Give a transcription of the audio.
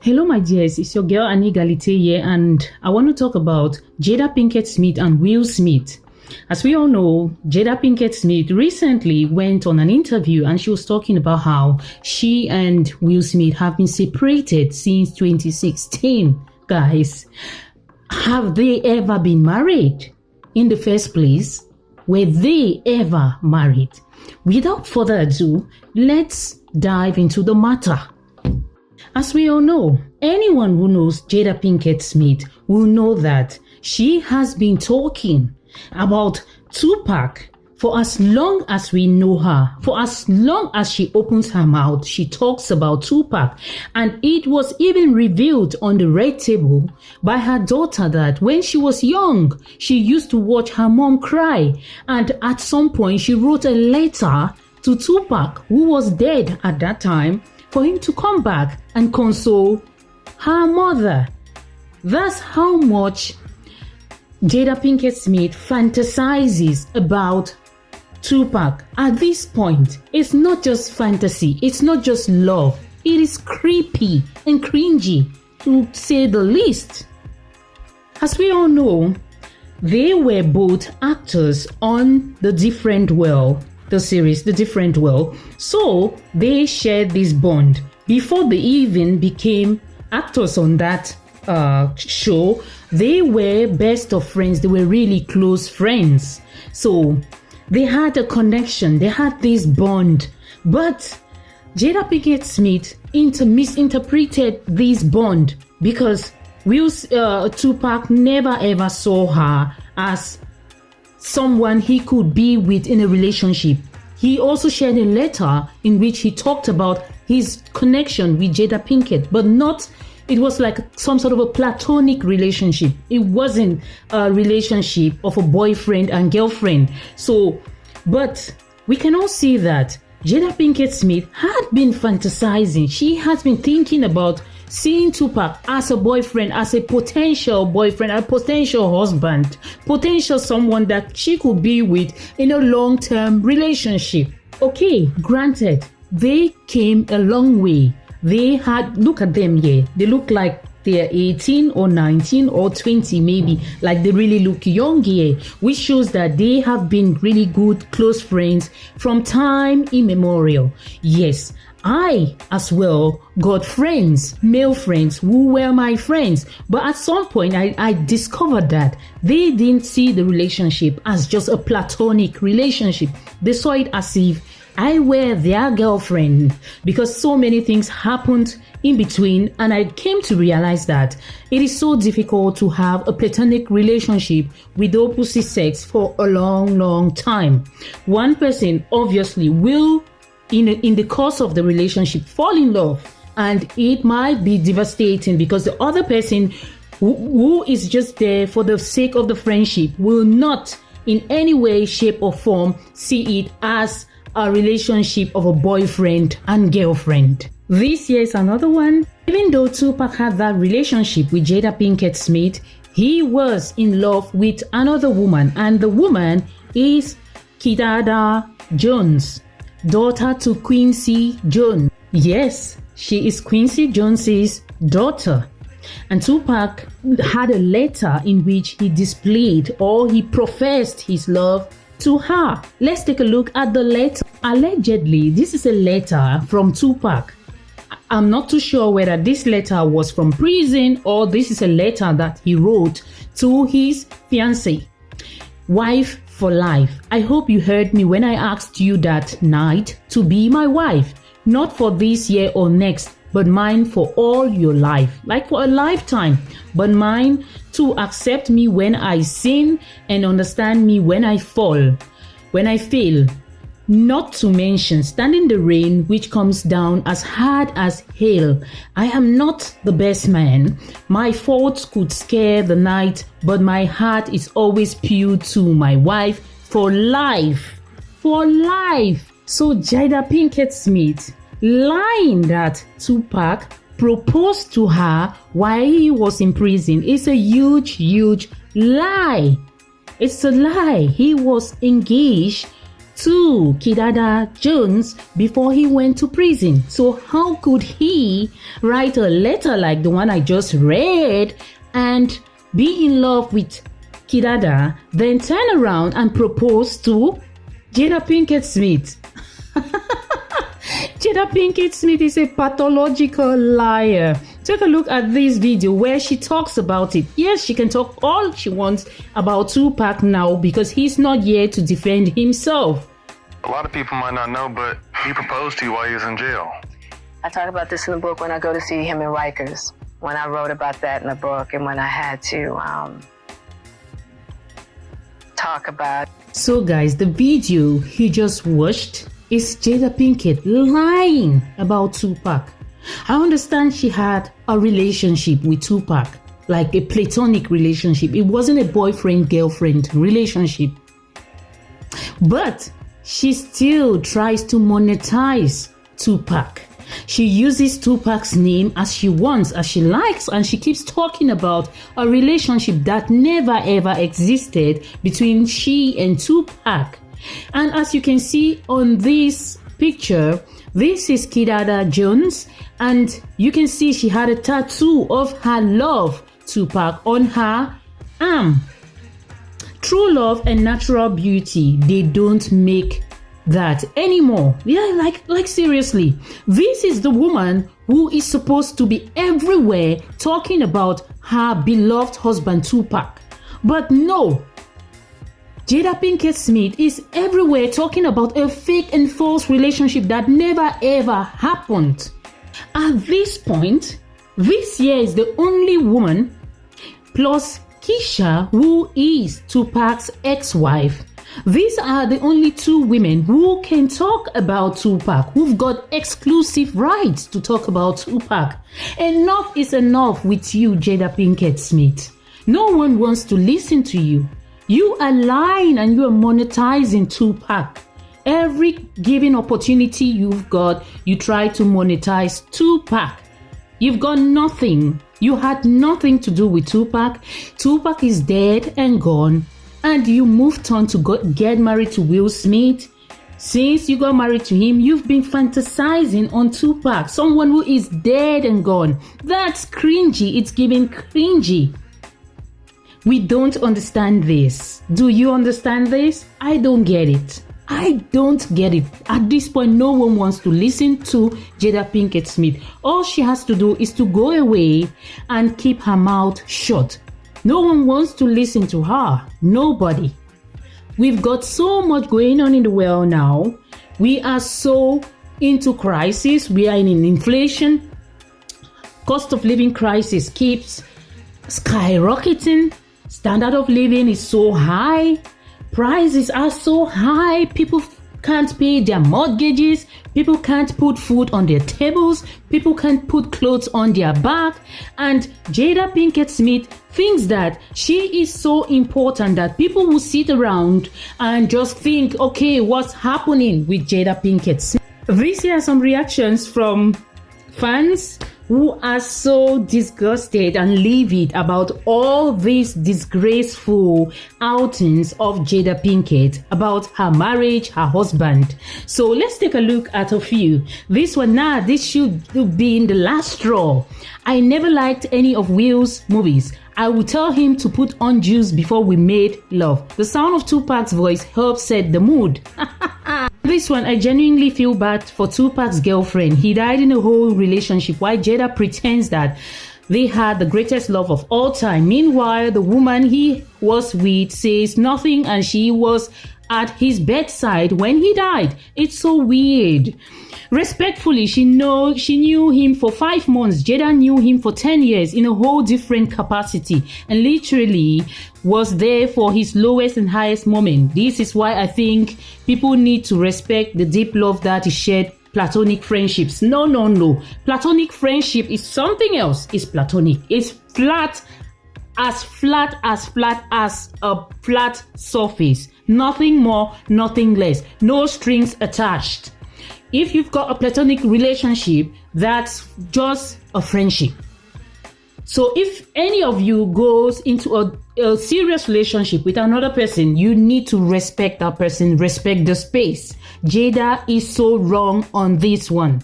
Hello, my dears. It's your girl Annie Galite here, and I want to talk about Jada Pinkett Smith and Will Smith. As we all know, Jada Pinkett Smith recently went on an interview and she was talking about how she and Will Smith have been separated since 2016. Guys, have they ever been married in the first place? Were they ever married? Without further ado, let's dive into the matter. As we all know, anyone who knows Jada Pinkett Smith will know that she has been talking about Tupac for as long as we know her. For as long as she opens her mouth, she talks about Tupac. And it was even revealed on the red table by her daughter that when she was young, she used to watch her mom cry. And at some point, she wrote a letter to Tupac, who was dead at that time, for him to come back and console her mother. That's how much Jada Pinkett Smith fantasizes about Tupac. At this point, it's not just fantasy, it's not just love, it is creepy and cringy, to say the least. As we all know, they were both actors on The Different World, the series The Different World, so they shared this bond. Before they even became actors on that show, they were best of friends. They were really close friends, so they had a connection, they had this bond. But Jada Pinkett Smith misinterpreted this bond because Tupac never ever saw her as someone he could be with in a relationship. He also shared a letter in which he talked about his connection with Jada Pinkett, but it was like some sort of a platonic relationship. It wasn't a relationship of a boyfriend and girlfriend. But we can all see that Jada Pinkett Smith had been fantasizing. She has been thinking about seeing Tupac as a boyfriend, as a potential boyfriend, a potential husband, potential someone that she could be with in a long-term relationship. Okay, granted, they came a long way. Look at them here. They look like they're 18 or 19 or 20 maybe. Like they really look young here, which shows that they have been really good, close friends from time immemorial. Yes, I as well got friends, male friends who were my friends. But at some point, I discovered that they didn't see the relationship as just a platonic relationship. They saw it as if I were their girlfriend, because so many things happened in between, and I came to realize that it is so difficult to have a platonic relationship with the opposite sex for a long time. One person obviously will, in the course of the relationship, fall in love, and it might be devastating because the other person who is just there for the sake of the friendship will not in any way, shape or form see it as a relationship of a boyfriend and girlfriend. This year is another one. Even though Tupac had that relationship with Jada Pinkett Smith, he was in love with another woman, and the woman is Jada Jones, daughter to Quincy Jones. Yes, she is Quincy Jones's daughter. And Tupac had a letter in which he displayed or he professed his love to her. Let's take a look at the letter. Allegedly, this is a letter from Tupac. I'm not too sure whether this letter was from prison or this is a letter that he wrote to his fiancée. Wife for life. I hope you heard me when I asked you that night to be my wife, not for this year or next, but mine for all your life, like for a lifetime, but mine to accept me when I sin and understand me when I fall, when I fail. Not to mention stand in the rain which comes down as hard as hail. I am not the best man. My faults could scare the night, but my heart is always pure to my wife for life. For life. So Jada Pinkett Smith lying that Tupac proposed to her while he was in prison is a huge lie. It's a lie. He was engaged to Kidada Jones before he went to prison. So how could he write a letter like the one I just read and be in love with Kidada, then turn around and propose to Jada Pinkett Smith? Jada Pinkett Smith is a pathological liar. Take a look at this video where she talks about it. Yes, she can talk all she wants about Tupac now because he's not here to defend himself. A lot of people might not know, but he proposed to you while he was in jail. I talk about this in the book when I go to see him in Rikers, when I wrote about that in the book and when I had to talk about. So guys, the video he just watched is Jada Pinkett lying about Tupac. I understand she had a relationship with Tupac, like a platonic relationship. It wasn't a boyfriend-girlfriend relationship. But she still tries to monetize Tupac. She uses Tupac's name as she wants, as she likes, and she keeps talking about a relationship that never ever existed between she and Tupac. And as you can see on this picture, this is Kidada Jones, and you can see she had a tattoo of her love, Tupac, on her arm. True love and natural beauty, they don't make that anymore. Yeah, like seriously. This is the woman who is supposed to be everywhere talking about her beloved husband Tupac. But no, Jada Pinkett Smith is everywhere talking about a fake and false relationship that never ever happened. At this point, this year is the only woman, plus Keisha, who is Tupac's ex-wife. These are the only two women who can talk about Tupac, who've got exclusive rights to talk about Tupac. Enough is enough with you, Jada Pinkett Smith. No one wants to listen to you. You are lying and you are monetizing Tupac. Every given opportunity you've got, you try to monetize Tupac. You've got nothing. You had nothing to do with Tupac. Tupac is dead and gone. And you moved on to get married to Will Smith. Since you got married to him, you've been fantasizing on Tupac, someone who is dead and gone. That's cringy. It's giving cringy. We don't understand this. Do you understand this? I don't get it. I don't get it. At this point, no one wants to listen to Jada Pinkett Smith. All she has to do is to go away and keep her mouth shut. No one wants to listen to her. Nobody. We've got so much going on in the world now. We are so into crisis. We are in an inflation. Cost of living crisis keeps skyrocketing. Standard of living is so high. Prices are so high. People can't pay their mortgages. People can't put food on their tables. People can't put clothes on their back. And Jada Pinkett Smith thinks that she is so important that people will sit around and just think, okay, what's happening with Jada Pinkett Smith? These are some reactions from fans who are so disgusted and livid about all these disgraceful outings of Jada Pinkett, about her marriage, her husband. So let's take a look at a few. This one, this should be in the last straw. I never liked any of Will's movies. I would tell him to put on juice before we made love. The sound of Tupac's voice helped set the mood. This one, I genuinely feel bad for Tupac's girlfriend. He died in a whole relationship while Jada pretends that they had the greatest love of all time. Meanwhile, the woman he was with says nothing and she was at his bedside when he died. It's so weird. Respectfully, she knew him for 5 months. Jada knew him for 10 years in a whole different capacity and literally was there for his lowest and highest moment. This is why I think people need to respect the deep love that is shared. Platonic friendships. No. Platonic friendship is something else. It's platonic. It's flat as a flat surface. Nothing more, nothing less. No strings attached. If you've got a platonic relationship, that's just a friendship. So if any of you goes into a serious relationship with another person, you need to respect that person, respect the space. Jada is so wrong on this one.